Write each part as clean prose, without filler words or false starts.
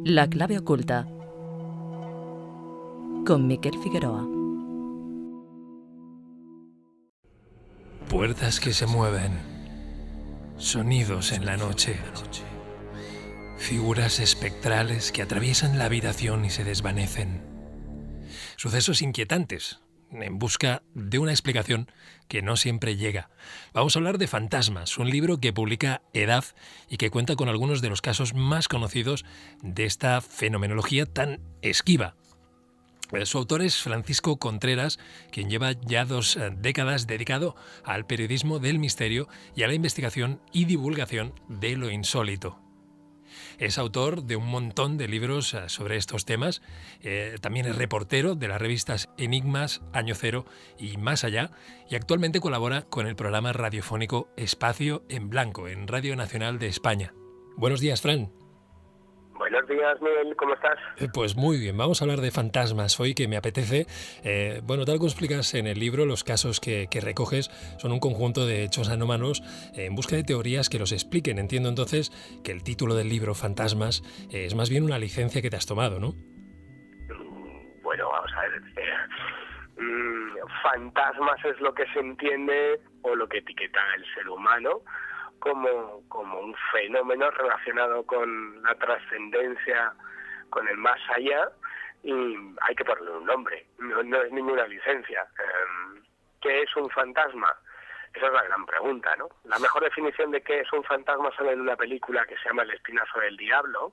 La clave oculta con Miquel Figueroa. Puertas que se mueven, sonidos en la noche, figuras espectrales que atraviesan la habitación y se desvanecen. Sucesos inquietantes, en busca de una explicación que no siempre llega. Vamos a hablar de Fantasmas, un libro que publica Edad y que cuenta con algunos de los casos más conocidos de esta fenomenología tan esquiva. Su autor es Francisco Contreras, quien lleva ya 2 décadas dedicado al periodismo del misterio y a la investigación y divulgación de lo insólito. Es autor de un montón de libros sobre estos temas. También es reportero de las revistas Enigmas, Año Cero y Más Allá. Y actualmente colabora con el programa radiofónico Espacio en Blanco, en Radio Nacional de España. Buenos días, Fran. Buenos días, Miguel, ¿cómo estás? Pues muy bien, vamos a hablar de fantasmas hoy, que me apetece. Tal como explicas en el libro, los casos que recoges son un conjunto de hechos anómalos en busca de teorías que los expliquen. Entiendo entonces que el título del libro, Fantasmas, es más bien una licencia que te has tomado, ¿no? Bueno, vamos a ver. Fantasmas es lo que se entiende o lo que etiqueta el ser humano como un fenómeno relacionado con la trascendencia, con el más allá, y hay que ponerle un nombre, no es ninguna licencia. ¿Qué es un fantasma? Esa es la gran pregunta, ¿no? La mejor definición de qué es un fantasma sale en una película que se llama El espinazo del diablo,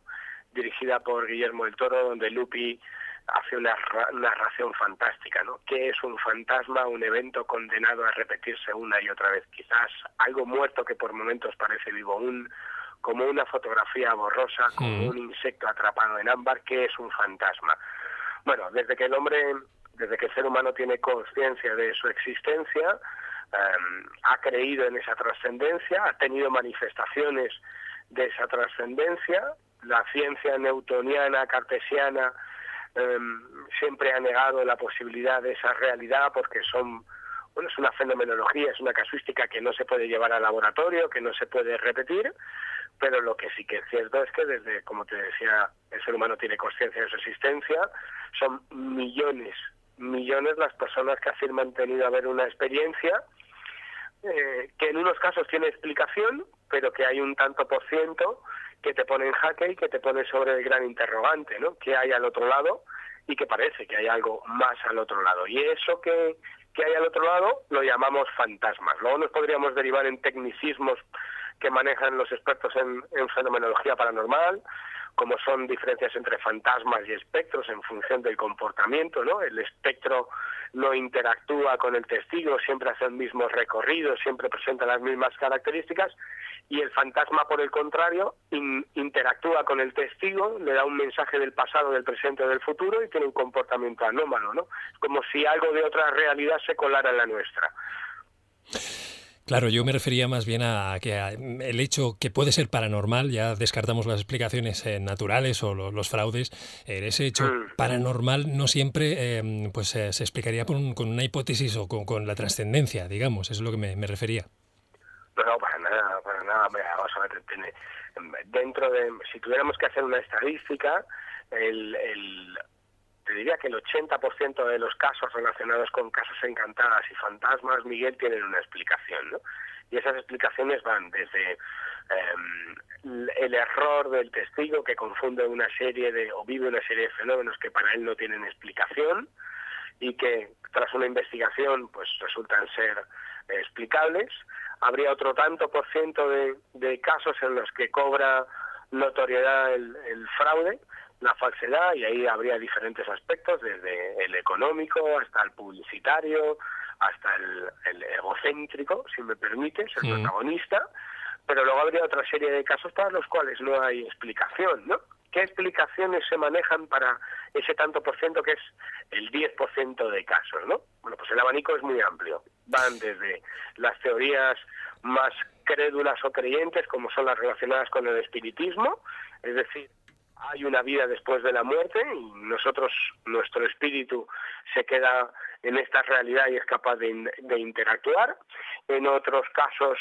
dirigida por Guillermo del Toro, donde Lupi hace una narración fantástica, ¿no? ¿Qué es un fantasma? Un evento condenado a repetirse una y otra vez, quizás algo muerto que por momentos parece vivo, como una fotografía borrosa, como un insecto atrapado en ámbar. ¿Qué es un fantasma? Bueno, desde que el ser humano tiene conciencia de su existencia, ha creído en esa trascendencia, ha tenido manifestaciones de esa trascendencia. La ciencia newtoniana, cartesiana, siempre ha negado la posibilidad de esa realidad porque es una fenomenología, es una casuística que no se puede llevar al laboratorio, que no se puede repetir, pero lo que sí que es cierto es que desde, como te decía, el ser humano tiene conciencia de su existencia. Son millones las personas que afirman tenido haber una experiencia que en unos casos tiene explicación, pero que hay un tanto por ciento que te pone en jaque y que te pone sobre el gran interrogante, ¿no? ¿Qué hay al otro lado? Y que parece que hay algo más al otro lado. Y eso que hay al otro lado lo llamamos fantasmas. Luego nos podríamos derivar en tecnicismos que manejan los expertos en fenomenología paranormal, como son diferencias entre fantasmas y espectros en función del comportamiento, ¿no? El espectro no interactúa con el testigo, siempre hace el mismo recorrido, siempre presenta las mismas características, y el fantasma, por el contrario, interactúa con el testigo, le da un mensaje del pasado, del presente o del futuro y tiene un comportamiento anómalo, ¿no? Como si algo de otra realidad se colara en la nuestra. Claro, yo me refería más bien a el hecho que puede ser paranormal, ya descartamos las explicaciones naturales o los fraudes. Ese hecho paranormal no siempre se explicaría con una hipótesis o con la trascendencia, digamos, eso es lo que me refería. No, para nada. Mira, vamos a ver, si tuviéramos que hacer una estadística, te diría que el 80% de los casos relacionados con casas encantadas y fantasmas, Miguel, tienen una explicación, ¿no? Y esas explicaciones van desde el error del testigo, que confunde o vive una serie de fenómenos que para él no tienen explicación y que tras una investigación pues resultan ser explicables. Habría otro tanto por ciento de casos en los que cobra notoriedad el fraude, la falsedad, y ahí habría diferentes aspectos, desde el económico hasta el publicitario, hasta el egocéntrico, si me permites, el protagonista, pero luego habría otra serie de casos para los cuales no hay explicación, ¿no? ¿Qué explicaciones se manejan para ese tanto por ciento que es el 10% de casos, ¿no? Bueno, pues el abanico es muy amplio. Van desde las teorías más crédulas o creyentes, como son las relacionadas con el espiritismo, es decir, hay una vida después de la muerte y nuestro espíritu se queda en esta realidad y es capaz de interactuar. En otros casos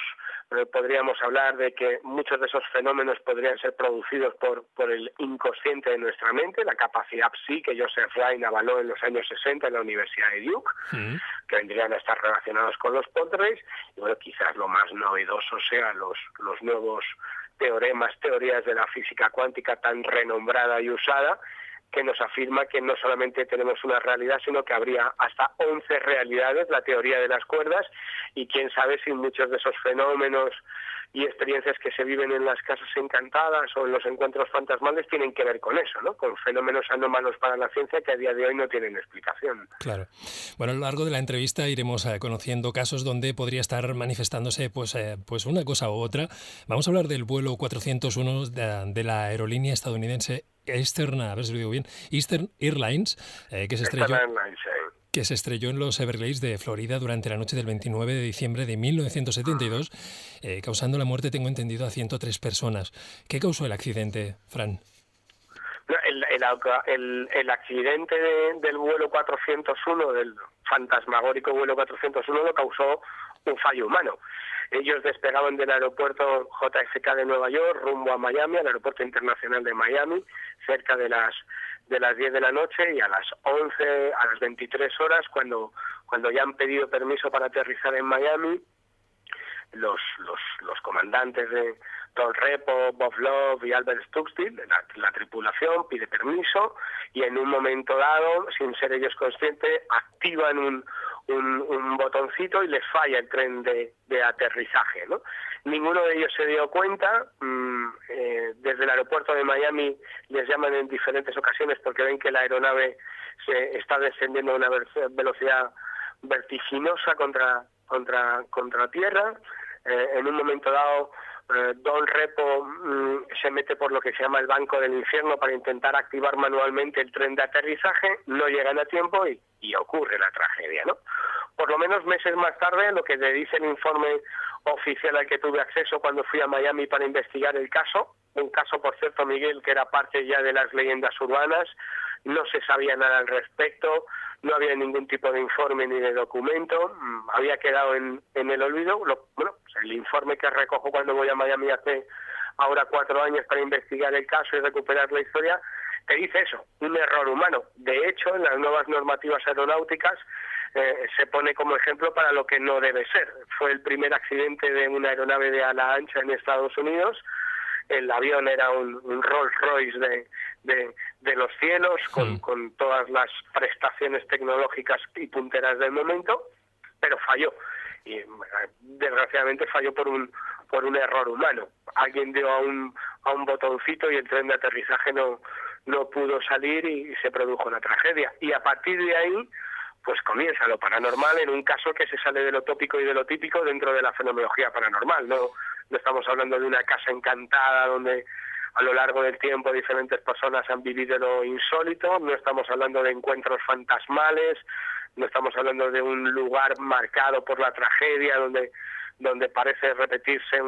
podríamos hablar de que muchos de esos fenómenos podrían ser producidos por el inconsciente de nuestra mente, la capacidad psi que Joseph Ryan avaló en los años 60 en la Universidad de Duke, que vendrían a estar relacionados con los poltergeists. Y bueno, quizás lo más novedoso sean los nuevos teorías de la física cuántica tan renombrada y usada, que nos afirma que no solamente tenemos una realidad, sino que habría hasta 11 realidades, la teoría de las cuerdas, y quién sabe si muchos de esos fenómenos y experiencias que se viven en las casas encantadas o en los encuentros fantasmales tienen que ver con eso, ¿no? Con fenómenos anómalos para la ciencia que a día de hoy no tienen explicación. Claro. Bueno, a lo largo de la entrevista iremos conociendo casos donde podría estar manifestándose pues una cosa u otra. Vamos a hablar del vuelo 401 de la aerolínea estadounidense Eastern, a ver si lo digo bien, Eastern Airlines, que se estrelló en los Everglades de Florida durante la noche del 29 de diciembre de 1972, causando la muerte, tengo entendido, a 103 personas. ¿Qué causó el accidente, Fran? El accidente del vuelo 401, del fantasmagórico vuelo 401, lo causó un fallo humano. Ellos despegaban del aeropuerto JFK de Nueva York rumbo a Miami, al aeropuerto internacional de Miami, cerca de las 10 de la noche, y a las 11, a las 23 horas, cuando ya han pedido permiso para aterrizar en Miami, los comandantes de Don Repo, Bob Love y Albert Stuckstill, la tripulación, pide permiso y en un momento dado, sin ser ellos conscientes, activan un botoncito y les falla el tren de aterrizaje, ¿no? Ninguno de ellos se dio cuenta. Desde el aeropuerto de Miami les llaman en diferentes ocasiones porque ven que la aeronave se está descendiendo a una velocidad vertiginosa contra tierra. En un momento dado, Don Repo se mete por lo que se llama el banco del infierno para intentar activar manualmente el tren de aterrizaje, no llegan a tiempo y ocurre la tragedia, ¿no? Por lo menos meses más tarde, lo que le dice el informe oficial al que tuve acceso cuando fui a Miami para investigar el caso, un caso, por cierto, Miguel, que era parte ya de las leyendas urbanas, no se sabía nada al respecto, no había ningún tipo de informe ni de documento, había quedado en el olvido. El informe que recojo cuando voy a Miami hace ahora 4 años para investigar el caso y recuperar la historia, te dice eso, un error humano. De hecho, en las nuevas normativas aeronáuticas se pone como ejemplo para lo que no debe ser. Fue el primer accidente de una aeronave de ala ancha en Estados Unidos. El avión era un Rolls Royce de los cielos, con todas las prestaciones tecnológicas y punteras del momento, pero falló. Y desgraciadamente falló por un error humano. Alguien dio a un botoncito y el tren de aterrizaje no pudo salir y se produjo una tragedia. Y a partir de ahí, pues comienza lo paranormal en un caso que se sale de lo tópico y de lo típico dentro de la fenomenología paranormal. No estamos hablando de una casa encantada donde a lo largo del tiempo diferentes personas han vivido lo insólito, no estamos hablando de encuentros fantasmales, no estamos hablando de un lugar marcado por la tragedia donde parece repetirse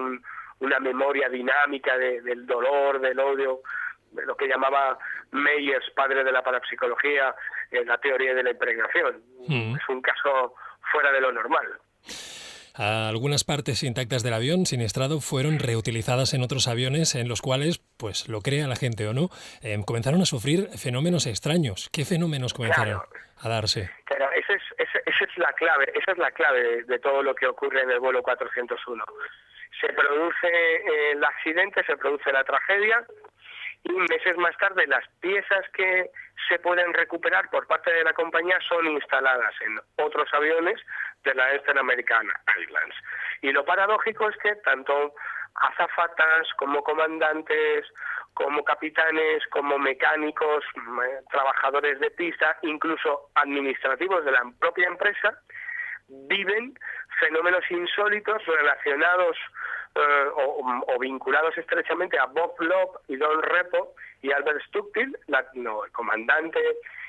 una memoria dinámica del dolor, del odio, de lo que llamaba Myers, padre de la parapsicología, la teoría de la impregnación. Es un caso fuera de lo normal. Algunas partes intactas del avión siniestrado fueron reutilizadas en otros aviones en los cuales, pues lo crea la gente o no, comenzaron a sufrir fenómenos extraños. ¿Qué fenómenos comenzaron a darse? Claro, esa es la clave de todo lo que ocurre en el vuelo 401. Se produce el accidente, se produce la tragedia, y meses más tarde las piezas que se pueden recuperar por parte de la compañía son instaladas en otros aviones de la Eastern American Airlines. Y lo paradójico es que tanto azafatas como comandantes, como capitanes, como mecánicos, trabajadores de pista, incluso administrativos de la propia empresa, viven fenómenos insólitos relacionados o vinculados estrechamente a Bob Love y Don Repo y Albert Stuckstill, el comandante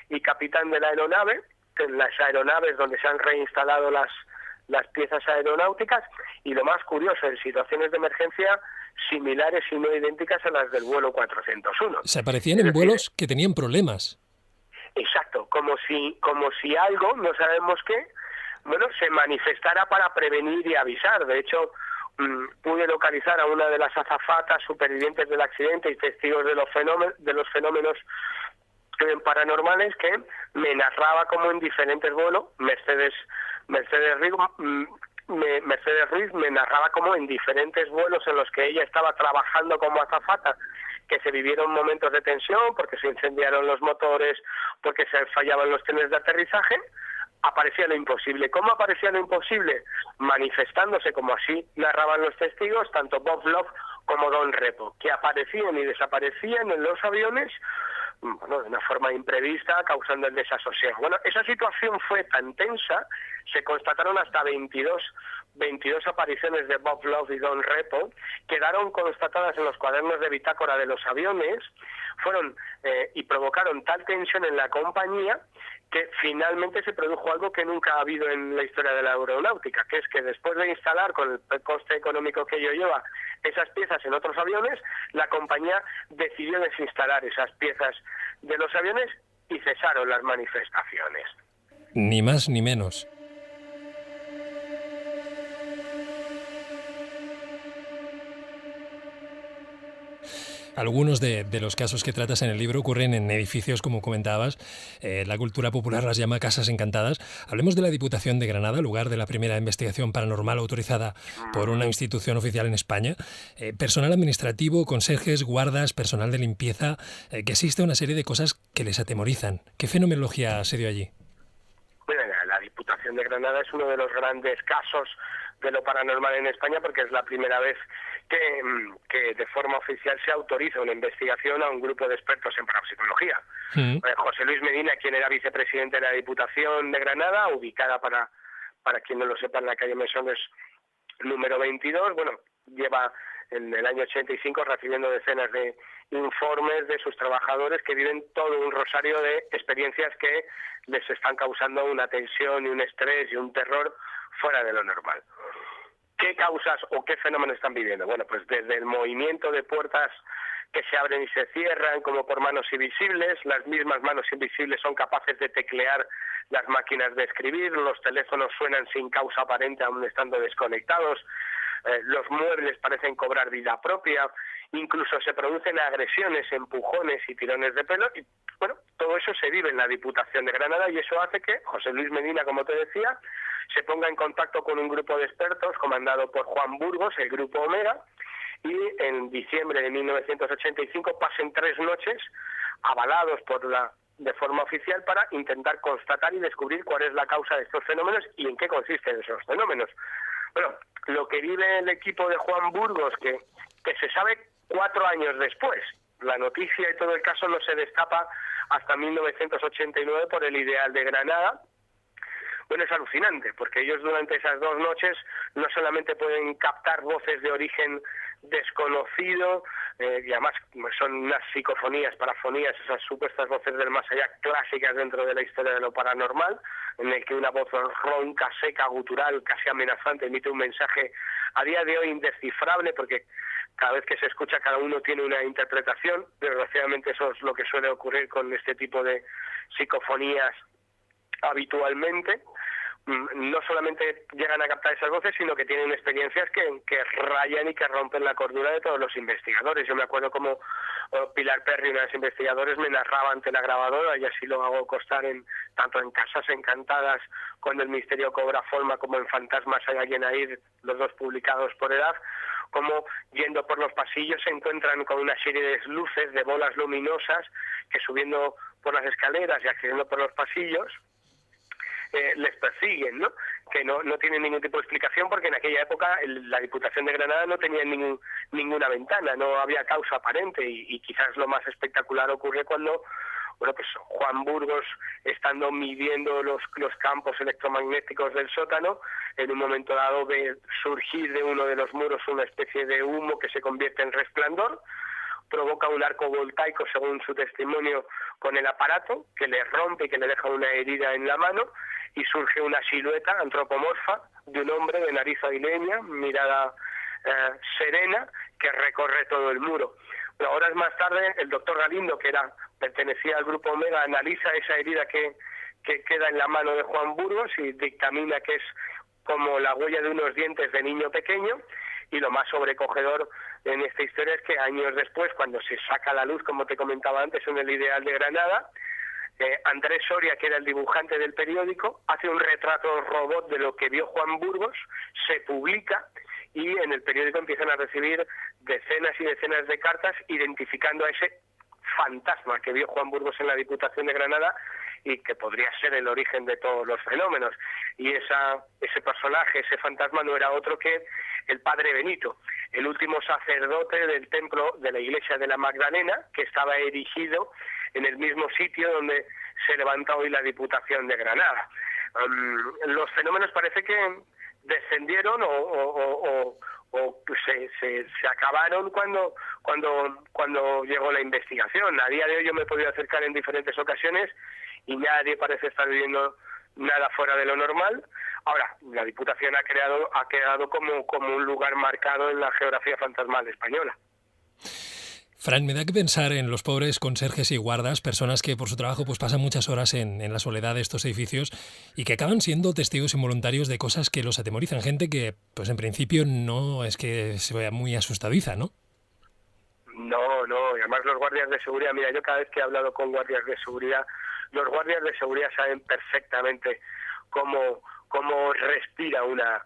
y capitán de la aeronave, en las aeronaves donde se han reinstalado las piezas aeronáuticas. Y lo más curioso, en situaciones de emergencia similares y no idénticas a las del vuelo 401. Se aparecían Es en decir, vuelos que tenían problemas. exacto, como si algo, no sabemos qué, bueno, se manifestara para prevenir y avisar. De hecho, pude localizar a una de las azafatas supervivientes del accidente y testigos de los fenómenos paranormales, que me narraba como en diferentes vuelos, Mercedes Ruiz me narraba como en diferentes vuelos en los que ella estaba trabajando como azafata, que se vivieron momentos de tensión porque se incendiaron los motores, porque se fallaban los trenes de aterrizaje, aparecía lo imposible. ¿Cómo aparecía lo imposible? Manifestándose, como así narraban los testigos, tanto Bob Love como Don Repo, que aparecían y desaparecían en los aviones, bueno, de una forma imprevista, causando el desasosiego. Bueno, esa situación fue tan tensa, se constataron hasta 22 apariciones de Bob Love y Don Repo, quedaron constatadas en los cuadernos de bitácora de los aviones, y provocaron tal tensión en la compañía que finalmente se produjo algo que nunca ha habido en la historia de la aeronáutica, que es que después de instalar, con el coste económico que ello lleva, esas piezas en otros aviones, la compañía decidió desinstalar esas piezas de los aviones y cesaron las manifestaciones. Ni más ni menos. Algunos de los casos que tratas en el libro ocurren en edificios, como comentabas. La cultura popular las llama casas encantadas. Hablemos de la Diputación de Granada, lugar de la primera investigación paranormal autorizada por una institución oficial en España. Personal administrativo, conserjes, guardas, personal de limpieza, que existe una serie de cosas que les atemorizan. ¿Qué fenomenología se dio allí? Bueno, la Diputación de Granada es uno de los grandes casos de lo paranormal en España, porque es la primera vez que de forma oficial se autoriza una investigación a un grupo de expertos en parapsicología. José Luis Medina, quien era vicepresidente de la Diputación de Granada, ubicada, para quien no lo sepa, en la calle Mesones número 22, bueno, lleva en el año 85 recibiendo decenas de informes de sus trabajadores que viven todo un rosario de experiencias que les están causando una tensión y un estrés y un terror fuera de lo normal. ¿Qué causas o qué fenómenos están viviendo? Bueno, pues desde el movimiento de puertas que se abren y se cierran como por manos invisibles, las mismas manos invisibles son capaces de teclear las máquinas de escribir, los teléfonos suenan sin causa aparente aún estando desconectados, los muebles parecen cobrar vida propia, incluso se producen agresiones, empujones y tirones de pelo, y bueno, todo eso se vive en la Diputación de Granada, y eso hace que José Luis Medina, como te decía, se ponga en contacto con un grupo de expertos comandado por Juan Burgos, el Grupo Omega, y en diciembre de 1985 pasen 3 noches avalados de forma oficial para intentar constatar y descubrir cuál es la causa de estos fenómenos y en qué consisten esos fenómenos. Bueno, lo que vive el equipo de Juan Burgos, que se sabe 4 años después. La noticia y todo el caso no se destapa hasta 1989 por el Ideal de Granada. Bueno, es alucinante, porque ellos durante esas 2 noches no solamente pueden captar voces de origen desconocido, y además son unas psicofonías, parafonías, esas supuestas voces del más allá clásicas dentro de la historia de lo paranormal, en el que una voz ronca, seca, gutural, casi amenazante, emite un mensaje a día de hoy indescifrable, porque cada vez que se escucha cada uno tiene una interpretación. Desgraciadamente eso es lo que suele ocurrir con este tipo de psicofonías habitualmente. No solamente llegan a captar esas voces, sino que tienen experiencias que rayan y que rompen la cordura de todos los investigadores. Yo me acuerdo como Pilar Perry, una de las investigadores, me narraba ante la grabadora, y así lo hago constar tanto en Casas Encantadas, Cuando el misterio cobra forma, como en Fantasmas hay alguien a ir, los 2 publicados por EDAF, como yendo por los pasillos se encuentran con una serie de luces, de bolas luminosas, que subiendo por las escaleras y accediendo por los pasillos, les persiguen, ¿no? Que no tienen ningún tipo de explicación, porque en aquella época la Diputación de Granada no tenía ninguna ventana, no había causa aparente, y quizás lo más espectacular ocurre cuando, bueno, pues Juan Burgos, estando midiendo los campos electromagnéticos del sótano, en un momento dado ve surgir de uno de los muros una especie de humo que se convierte en resplandor, provoca un arco voltaico, según su testimonio, con el aparato, que le rompe y que le deja una herida en la mano, y surge una silueta antropomorfa de un hombre de nariz aguileña, mirada serena que recorre todo el muro. Pero horas más tarde, el doctor Galindo, que pertenecía al grupo Omega, analiza esa herida que queda en la mano de Juan Burgos y dictamina que es como la huella de unos dientes de niño pequeño. Y lo más sobrecogedor en esta historia es que años después, cuando se saca a la luz, como te comentaba antes, en el Ideal de Granada, Andrés Soria, que era el dibujante del periódico, hace un retrato robot de lo que vio Juan Burgos, se publica y en el periódico empiezan a recibir decenas y decenas de cartas identificando a ese fantasma que vio Juan Burgos en la Diputación de Granada y que podría ser el origen de todos los fenómenos. Y ese personaje, ese fantasma, no era otro que el padre Benito, el último sacerdote del templo de la iglesia de la Magdalena, que estaba erigido en el mismo sitio donde se levanta hoy la Diputación de Granada. Los fenómenos parece que descendieron o se acabaron cuando llegó la investigación. A día de hoy yo me he podido acercar en diferentes ocasiones y nadie parece estar viviendo nada fuera de lo normal. Ahora, la Diputación ha quedado como un lugar marcado en la geografía fantasmal española. Fran, me da que pensar en los pobres conserjes y guardas, personas que por su trabajo pues pasan muchas horas en la soledad de estos edificios y que acaban siendo testigos involuntarios de cosas que los atemorizan. Gente que, pues en principio, no es que se vea muy asustadiza, ¿no? No, y además los guardias de seguridad, mira, yo cada vez que he hablado con guardias de seguridad, los guardias de seguridad saben perfectamente cómo respira una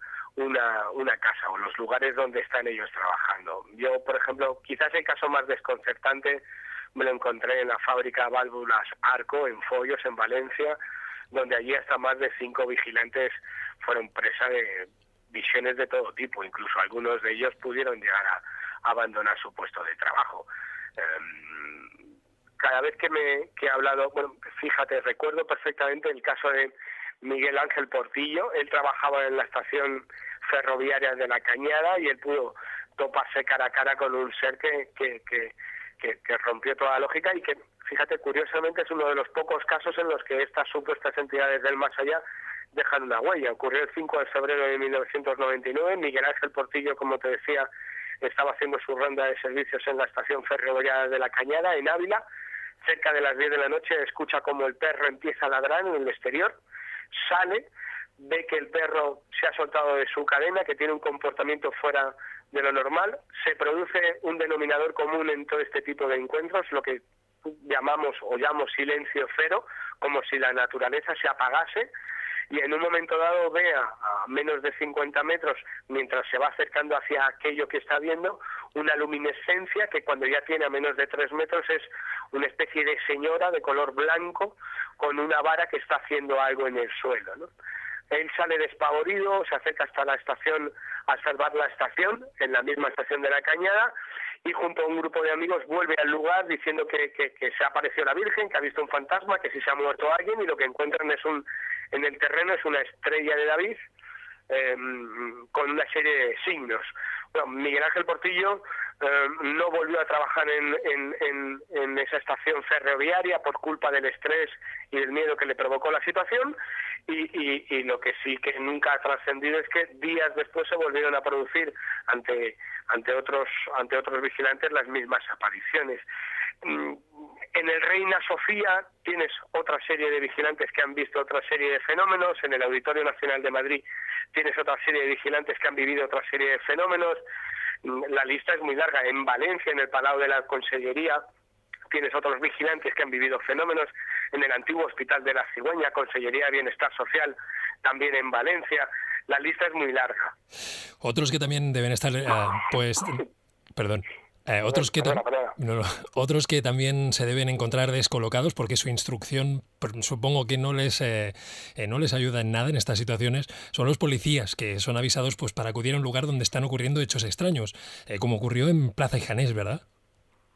casa o los lugares donde están ellos trabajando. Yo, por ejemplo, quizás el caso más desconcertante me lo encontré en la fábrica Válvulas Arco, en Follos, en Valencia, donde allí hasta más de 5 vigilantes fueron presa de visiones de todo tipo. Incluso algunos de ellos pudieron llegar a abandonar su puesto de trabajo. Cada vez que he hablado, bueno, fíjate, recuerdo perfectamente el caso de Miguel Ángel Portillo. Él trabajaba en la estación ferroviaria de La Cañada y él pudo toparse cara a cara con un ser que rompió toda la lógica y que, fíjate, curiosamente es uno de los pocos casos en los que estas supuestas entidades del más allá dejan una huella. Ocurrió el 5 de febrero de 1999. Miguel Ángel Portillo, como te decía, estaba haciendo su ronda de servicios en la estación ferroviaria de La Cañada, en Ávila. Cerca de las 10 de la noche escucha como el perro empieza a ladrar en el exterior, sale, ve que el perro se ha soltado de su cadena, que tiene un comportamiento fuera de lo normal. Se produce un denominador común en todo este tipo de encuentros, lo que llamo silencio cero, como si la naturaleza se apagase, y en un momento dado ve a menos de 50 metros, mientras se va acercando hacia aquello que está viendo, una luminescencia que cuando ya tiene a menos de 3 metros es una especie de señora de color blanco con una vara que está haciendo algo en el suelo, ¿no? Él sale despavorido, se acerca hasta la estación a salvar la estación, en la misma estación de La Cañada, y junto a un grupo de amigos vuelve al lugar diciendo que se ha aparecido la Virgen, que ha visto un fantasma, que si se ha muerto alguien, y lo que encuentran en el terreno es una estrella de David con una serie de signos. Bueno, Miguel Ángel Portillo no volvió a trabajar en esa estación ferroviaria por culpa del estrés y del miedo que le provocó la situación, y lo que sí que nunca ha trascendido es que días después se volvieron a producir ante otros vigilantes las mismas apariciones. En el Reina Sofía tienes otra serie de vigilantes que han visto otra serie de fenómenos. En el Auditorio Nacional de Madrid tienes otra serie de vigilantes que han vivido otra serie de fenómenos. La lista es muy larga. En Valencia, en el Palau de la Consellería, tienes otros vigilantes que han vivido fenómenos. En el antiguo Hospital de la Cigüeña, Consellería de Bienestar Social, también en Valencia. La lista es muy larga. Otros que también deben estar, perdón. Otros que también se deben encontrar descolocados porque su instrucción supongo que no les ayuda en nada en estas situaciones, son los policías, que son avisados pues para acudir a un lugar donde están ocurriendo hechos extraños, como ocurrió en Plaza Ijanés, ¿verdad?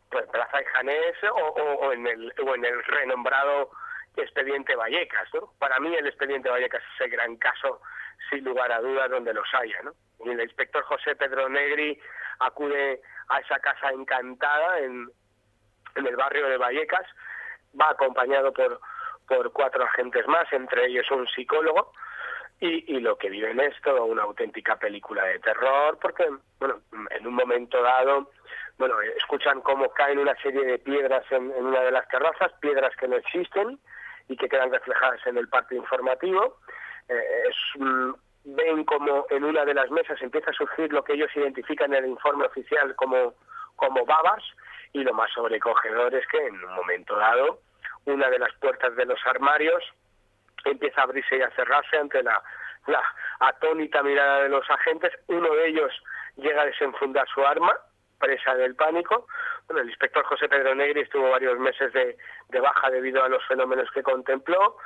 Pues Plaza Ijanés o en el renombrado Expediente Vallecas, ¿no? Para mí el Expediente Vallecas es el gran caso, sin lugar a dudas, donde los haya, ¿no? Y el inspector José Pedro Negri acude a esa casa encantada en el barrio de Vallecas, va acompañado por 4 agentes más, entre ellos un psicólogo, y lo que viven es toda una auténtica película de terror, porque, bueno, en un momento dado, bueno, escuchan cómo caen una serie de piedras en una de las terrazas, piedras que no existen y que quedan reflejadas en el parte informativo. Ven como en una de las mesas empieza a surgir lo que ellos identifican en el informe oficial como babas, y lo más sobrecogedor es que en un momento dado una de las puertas de los armarios empieza a abrirse y a cerrarse ante la atónita mirada de los agentes. Uno de ellos llega a desenfundar su arma, presa del pánico. Bueno, el inspector José Pedro Negri estuvo varios meses de baja debido a los fenómenos que contempló.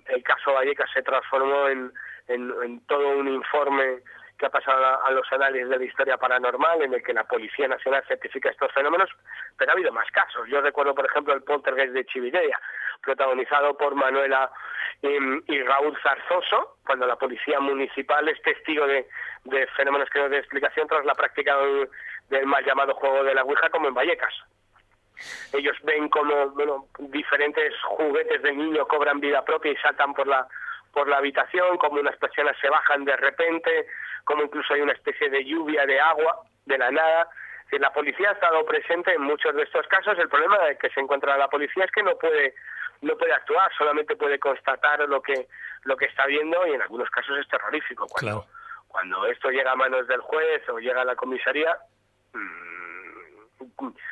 El caso Vallecas se transformó en todo un informe que ha pasado a los análisis de la historia paranormal, en el que la Policía Nacional certifica estos fenómenos, pero ha habido más casos. Yo recuerdo, por ejemplo, el poltergeist de Chiviteria, protagonizado por Manuela y Raúl Zarzoso, cuando la Policía Municipal es testigo de fenómenos que no tienen explicación tras la práctica del mal llamado juego de la Ouija, como en Vallecas. Ellos ven como, bueno, diferentes juguetes de niño cobran vida propia y saltan por la habitación, como unas personas se bajan de repente, como incluso hay una especie de lluvia de agua de la nada. La policía ha estado presente en muchos de estos casos. El problema de que se encuentra la policía es que no puede actuar, solamente puede constatar lo que está viendo, y en algunos casos es terrorífico. Cuando esto llega a manos del juez o llega a la comisaría,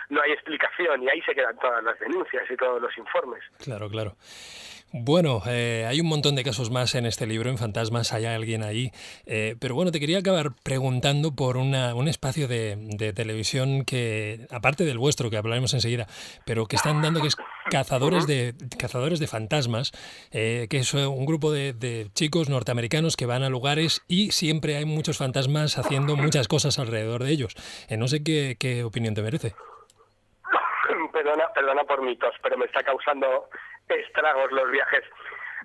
no hay explicación, y ahí se quedan todas las denuncias y todos los informes. Claro. Bueno, hay un montón de casos más en este libro, en Fantasmas, hay alguien ahí, pero bueno, te quería acabar preguntando por un espacio de televisión que, aparte del vuestro, que hablaremos enseguida, pero que están dando, que es Cazadores de Fantasmas, que es un grupo de chicos norteamericanos que van a lugares y siempre hay muchos fantasmas haciendo muchas cosas alrededor de ellos. No sé qué opinión te merece. Perdona por mi tos, pero me está causando estragos los viajes.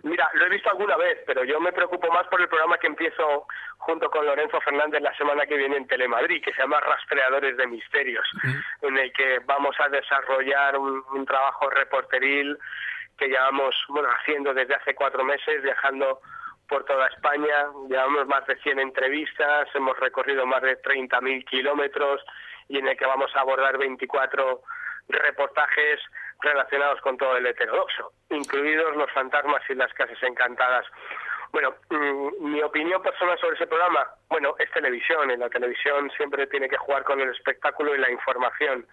Mira, lo he visto alguna vez, pero yo me preocupo más por el programa que empiezo junto con Lorenzo Fernández la semana que viene en Telemadrid, que se llama Rastreadores de Misterios, en el que vamos a desarrollar un trabajo reporteril que llevamos haciendo desde hace 4 meses, viajando por toda España. Llevamos más de 100 entrevistas, hemos recorrido más de 30.000 kilómetros, y en el que vamos a abordar 24 reportajes relacionados con todo el heterodoxo, incluidos los fantasmas y las casas encantadas. Bueno, mi opinión personal sobre ese programa, es televisión. En la televisión siempre tiene que jugar con el espectáculo y la información.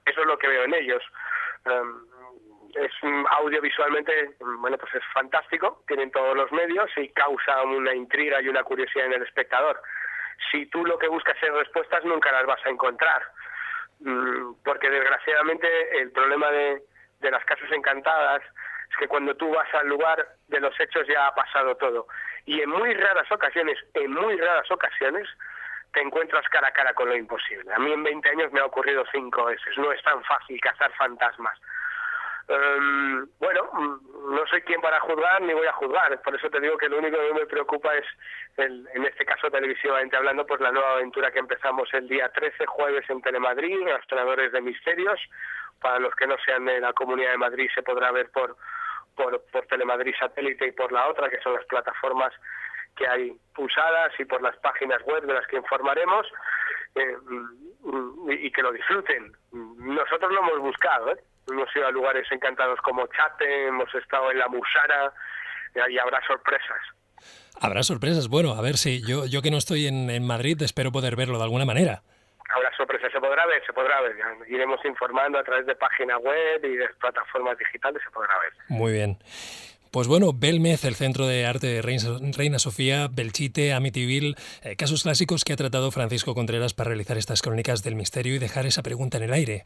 Eso es lo que veo en ellos. Es audiovisualmente, pues es fantástico, tienen todos los medios y causa una intriga y una curiosidad en el espectador. Si tú lo que buscas es respuestas, nunca las vas a encontrar, porque desgraciadamente el problema de las casas encantadas es que cuando tú vas al lugar de los hechos ya ha pasado todo, y en muy raras ocasiones te encuentras cara a cara con lo imposible. A mí en 20 años me ha ocurrido 5 veces. No es tan fácil cazar fantasmas. No soy quien para juzgar ni voy a juzgar, por eso te digo que lo único que me preocupa es, en este caso televisivamente hablando, pues la nueva aventura que empezamos el día 13, jueves, en Telemadrid, Rastreadores de Misterios. Para los que no sean de la Comunidad de Madrid, se podrá ver por Telemadrid Satélite y por la otra, que son las plataformas que hay pulsadas, y por las páginas web de las que informaremos, y que lo disfruten. Nosotros lo hemos buscado, hemos ido a lugares encantados como Chate, hemos estado en la Musara, y habrá sorpresas. Habrá sorpresas. Bueno, a ver si yo que no estoy en Madrid, espero poder verlo de alguna manera. Habrá sorpresas, se podrá ver. Iremos informando a través de página web y de plataformas digitales, se podrá ver. Muy bien. Pues bueno, Belmez, el Centro de Arte de Reina Sofía, Belchite, Amityville, casos clásicos que ha tratado Francisco Contreras para realizar estas crónicas del misterio y dejar esa pregunta en el aire.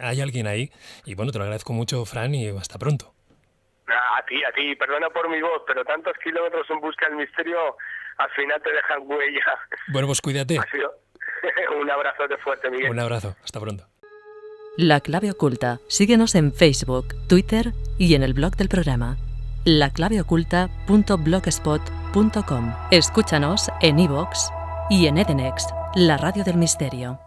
¿Hay alguien ahí? Y bueno, te lo agradezco mucho, Fran, y hasta pronto. A ti, perdona por mi voz, pero tantos kilómetros en busca del misterio al final te dejan huella. Bueno, pues cuídate. Un abrazo de fuerte, Miguel. Un abrazo, hasta pronto. La Clave Oculta. Síguenos en Facebook, Twitter y en el blog del programa, laclaveoculta.blogspot.com. Escúchanos en iVoox y en Edenex, la radio del misterio.